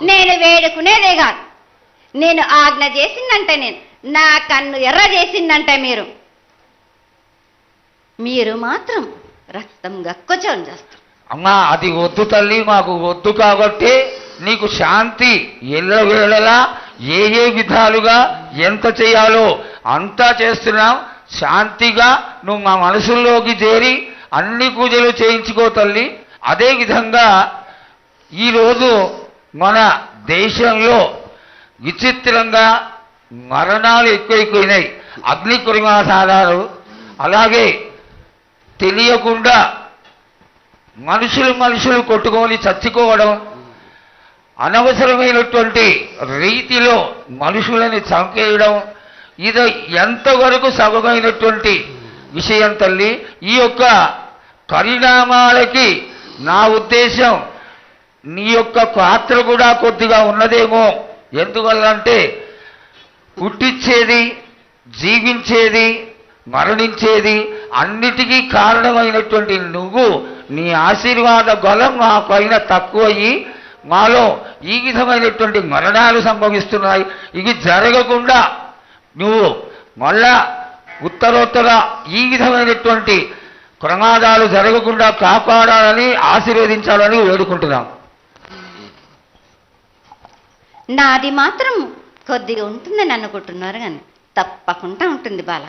నేను వేడుకునేదే కాదు, నేను ఆజ్ఞ చేసిందంటే, నేను నా కన్ను ఎర్ర చేసిందంటే మీరు మాత్రం రక్తం గక్కుచోని చేస్తారు. అమ్మా అది వద్దు తల్లి, మాకు వద్దు. కాబట్టి నీకు శాంతి ఎల్లవేళలా ఏ విధాలుగా ఎంత చేయాలో అంతా చేస్తున్నాం. శాంతిగా నువ్వు మా మనసుల్లోకి చేరి అన్ని పూజలు చేయించుకో తల్లి. అదేవిధంగా ఈరోజు మన దేశంలో విచిత్రంగా మరణాలు ఎక్కువైపోయినాయి. అగ్ని ప్రమాదాలు, అలాగే తెలియకుండా మనుషులు కొట్టుకొని చచ్చిపోవడం, అనవసరమైనటువంటి రీతిలో మనుషులని చంపేయడం, ఇది ఎంతవరకు సబమైనటువంటి విషయం తల్లి. ఈ యొక్క పరిణామాలకి నా ఉద్దేశం నీ యొక్క పాత్ర కూడా కొద్దిగా ఉన్నదేమో. ఎందువల్లంటే పుట్టించేది, జీవించేది, మరణించేది అన్నిటికీ కారణమైనటువంటి నువ్వు, నీ ఆశీర్వాద బలం మా పైన తక్కువయ్యి మాలో ఈ విధమైనటువంటి మరణాలు సంభవిస్తున్నాయి. ఇవి జరగకుండా నువ్వు మళ్ళా ఉత్తరోత్తర ఈ విధమైనటువంటి ప్రమాదాలు జరగకుండా కాపాడాలని, ఆశీర్వదించాలని వేడుకుంటున్నాం. నాది మాత్రం కొద్దిగా ఉంటుందని అనుకుంటున్నారు, కానీ తప్పకుండా ఉంటుంది బాల.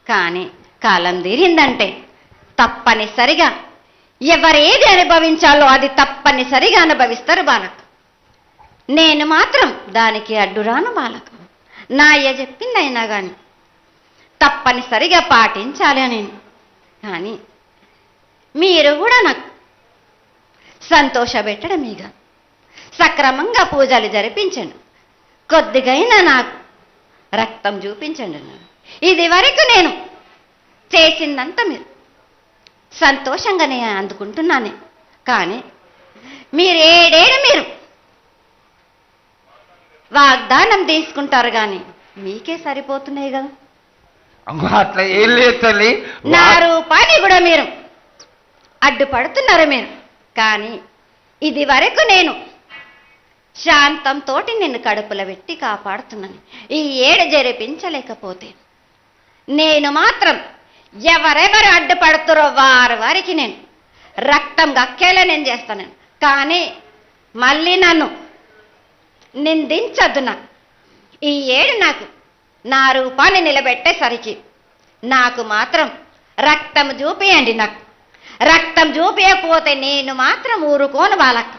కానీ కాలం తీరిందంటే తప్పనిసరిగా ఎవరేది అనుభవించాలో అది తప్పనిసరిగా అనుభవిస్తారు బాలకు. నేను మాత్రం దానికి అడ్డురాను బాలకు. నా అయ్య చెప్పింది అయినా కానీ తప్పనిసరిగా పాటించాలి అని. కానీ మీరు కూడా నాకు సంతోషపెట్టడమేగా, సక్రమంగా పూజలు జరిపించండి, కొద్దిగైనా నాకు రక్తం చూపించండి. ఇది వరకు నేను చేసిందంతా మీరు సంతోషంగానే అందుకుంటున్నానే. కానీ మీరు వాగ్దానం తీసుకుంటారు, కానీ మీకే సరిపోతున్నాయి కదా. అట్లా ఏం లేదు తల్లి. నా రూపాన్ని కూడా మీరు అడ్డుపడుతున్నారు మీరు. కానీ ఇది వరకు నేను శాంతంతో నిన్ను కడుపులో పెట్టి కాపాడుతున్నాను. ఈ ఏడు జరిపించలేకపోతే నేను మాత్రం ఎవరెవరు అడ్డుపడుతారో వారికి నేను రక్తం గక్కేలా నేను చేస్తాను. కానీ మళ్ళీ నన్ను నిందించద్దు. నాకు ఈ ఏడు నాకు నా రూపాన్ని నిలబెట్టేసరికి నాకు మాత్రం రక్తం చూపియండి. నాకు రక్తం చూపించకపోతే నేను మాత్రం ఊరుకోను బాలక్క.